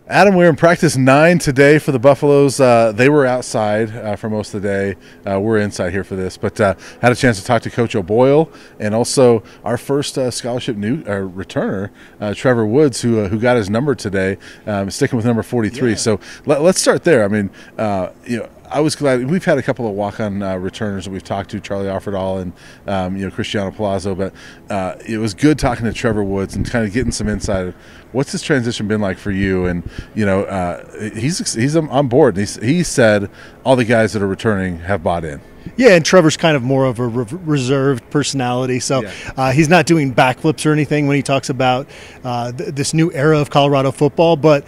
Adam, we're in practice 9 today for the Buffaloes. They were outside for most of the day. We're inside here for this, but had a chance to talk to Coach O'Boyle and also our first scholarship returner, Trevor Woods, who got his number today, sticking with number 43. Yeah. So let's start there. I mean, I was glad. We've had a couple of walk-on returners that we've talked to, Charlie Offerdahl and Cristiano Palazzo, but it was good talking to Trevor Woods and kind of getting some insight of what's this transition been like for you. And he's on board. He said all the guys that are returning have bought in. Yeah, and Trevor's kind of more of a reserved personality, so he's not doing backflips or anything when he talks about this new era of Colorado football, but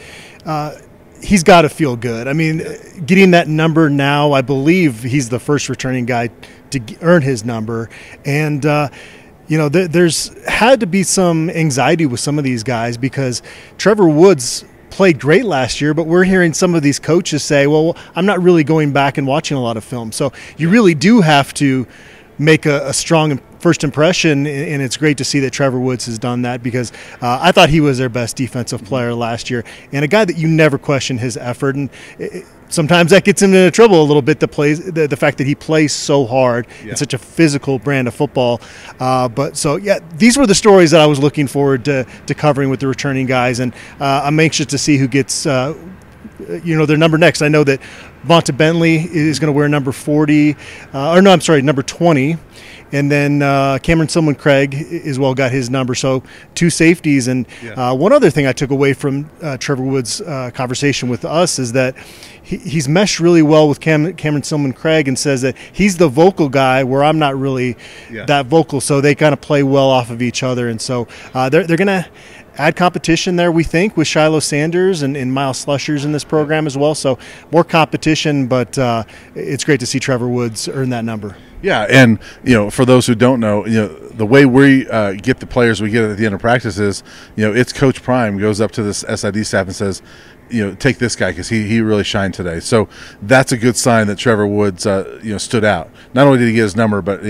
he's got to feel good. I mean, getting that number now, I believe he's the first returning guy to earn his number. And, there's had to be some anxiety with some of these guys because Trevor Woods played great last year, but we're hearing some of these coaches say, well, I'm not really going back and watching a lot of film. So you really do have to make a strong first impression, and it's great to see that Trevor Woods has done that because I thought he was their best defensive player last year and a guy that you never question his effort. And sometimes that gets him into trouble a little bit, the fact that he plays so hard and such a physical brand of football. These were the stories that I was looking forward to covering with the returning guys, and I'm anxious to see who gets their number next. I know that Vonta Bentley is going to wear number 40, number 20. And then Cameron Silman-Craig as well got his number. So two safeties. And one other thing I took away from Trevor Woods' conversation with us is that he's meshed really well with Cameron Silman-Craig and says that he's the vocal guy where I'm not really that vocal. So they kind of play well off of each other. And so they're going to add competition there, we think, with Shiloh Sanders and Miles Slushers in this program as well. So more competition, but it's great to see Trevor Woods earn that number. Yeah, and for those who don't know, the way we get the players we get at the end of practice is, it's Coach Prime goes up to this SID staff and says, take this guy because he really shined today. So that's a good sign that Trevor Woods stood out. Not only did he get his number, but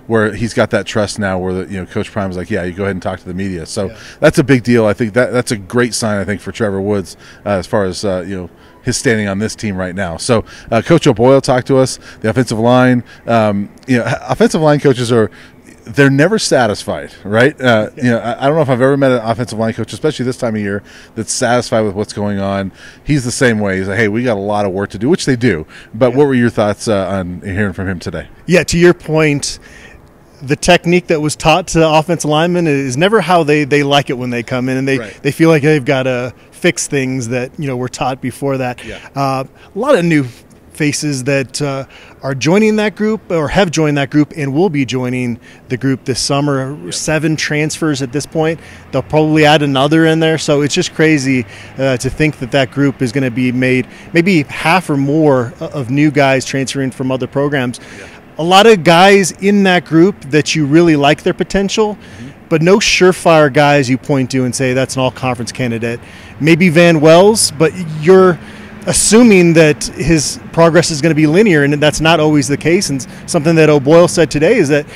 where he's got that trust now where Coach Prime is like, you go ahead and talk to the media. So that's a big deal. I think that's a great sign, I think, for Trevor Woods as far as his standing on this team right now. So Coach O'Boyle talked to us, the offensive line. Offensive line coaches they're never satisfied, right? I don't know if I've ever met an offensive line coach, especially this time of year, that's satisfied with what's going on. He's the same way. He's like, hey, we got a lot of work to do, which they do. But what were your thoughts on hearing from him today? Yeah, to your point, the technique that was taught to offensive linemen is never how they like it when they come in, and they feel like they've got to fix things that were taught before that. A lot of new faces that are joining that group or have joined that group and will be joining the group this summer. 7 transfers at this point. They'll probably add another in there. So it's just crazy to think that group is going to be made maybe half or more of new guys transferring from other programs. A lot of guys in that group that you really like their potential, but no surefire guys you point to and say that's an all-conference candidate. Maybe Van Wells, but you're assuming that his progress is going to be linear, and that's not always the case. And something that O'Boyle said today is that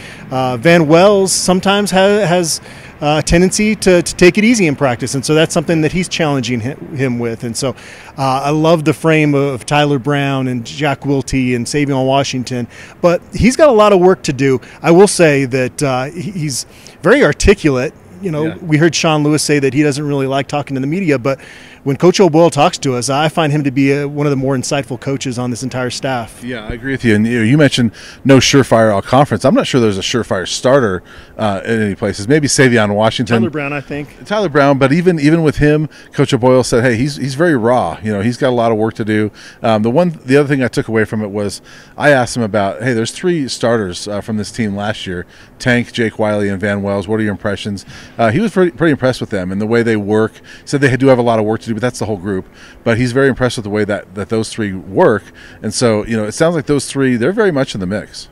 Van Wells sometimes has a tendency to take it easy in practice, and so that's something that he's challenging him with. And so I love the frame of Tyler Brown and Jack Wiltie and Savion Washington, but he's got a lot of work to do. I will say that he's very articulate. We heard Sean Lewis say that he doesn't really like talking to the media, but when Coach O'Boyle talks to us, I find him to be one of the more insightful coaches on this entire staff. Yeah, I agree with you. And you mentioned no surefire all conference. I'm not sure there's a surefire starter in any places. Maybe Savion Washington, Tyler Brown, I think. Tyler Brown, but even with him, Coach O'Boyle said, hey, he's very raw. He's got a lot of work to do. The other thing I took away from it was I asked him about, hey, there's 3 starters from this team last year: Tank, Jake Wiley, and Van Wells. What are your impressions? He was pretty impressed with them and the way they work. He said they do have a lot of work to do, but that's the whole group. But he's very impressed with the way that those 3 work. And so, it sounds like those 3, they're very much in the mix.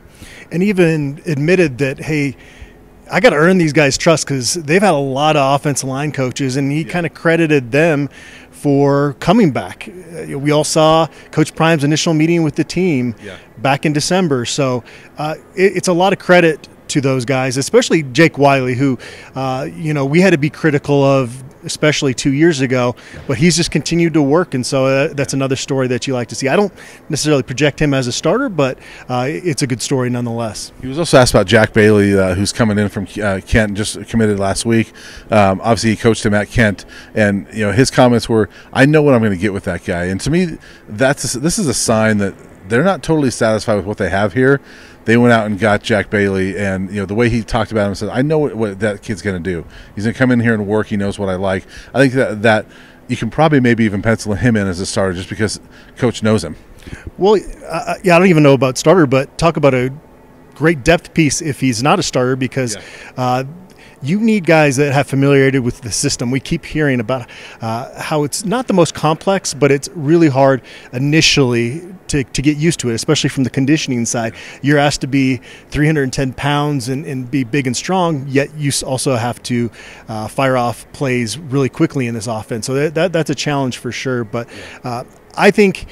And even admitted that, hey, I got to earn these guys' trust because they've had a lot of offensive line coaches, and he kind of credited them for coming back. We all saw Coach Prime's initial meeting with the team back in December. So it's a lot of credit to those guys, especially Jake Wiley, who, we had to be critical of especially 2 years ago, but he's just continued to work, and so that's another story that you like to see. I don't necessarily project him as a starter, but it's a good story nonetheless. He was also asked about Jack Bailey, who's coming in from Kent, just committed last week. Obviously, he coached him at Kent, and his comments were, "I know what I'm going to get with that guy." And to me, this is a sign that they're not totally satisfied with what they have here. They went out and got Jack Bailey, and the way he talked about him, said, "I know what that kid's going to do. He's going to come in here and work. He knows what I like." I think that you can probably maybe even pencil him in as a starter just because Coach knows him. Well, I don't even know about starter, but talk about a great depth piece if he's not a starter, because you need guys that have familiarity with the system. We keep hearing about how it's not the most complex, but it's really hard initially to get used to it, especially from the conditioning side. You're asked to be 310 pounds and be big and strong, yet you also have to fire off plays really quickly in this offense. So that's a challenge for sure. But I think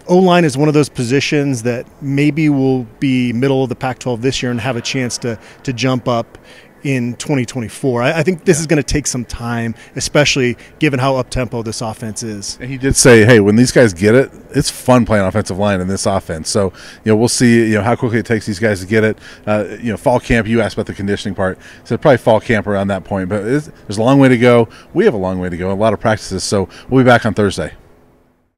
O-line is one of those positions that maybe will be middle of the Pac-12 this year and have a chance to jump up in 2024. I think this is going to take some time, especially given how up-tempo this offense is. And he did say, hey, when these guys get it, it's fun playing offensive line in this offense. So, we'll see, how quickly it takes these guys to get it. Fall camp, you asked about the conditioning part. So probably fall camp around that point. But there's a long way to go. We have a long way to go, a lot of practices. So we'll be back on Thursday.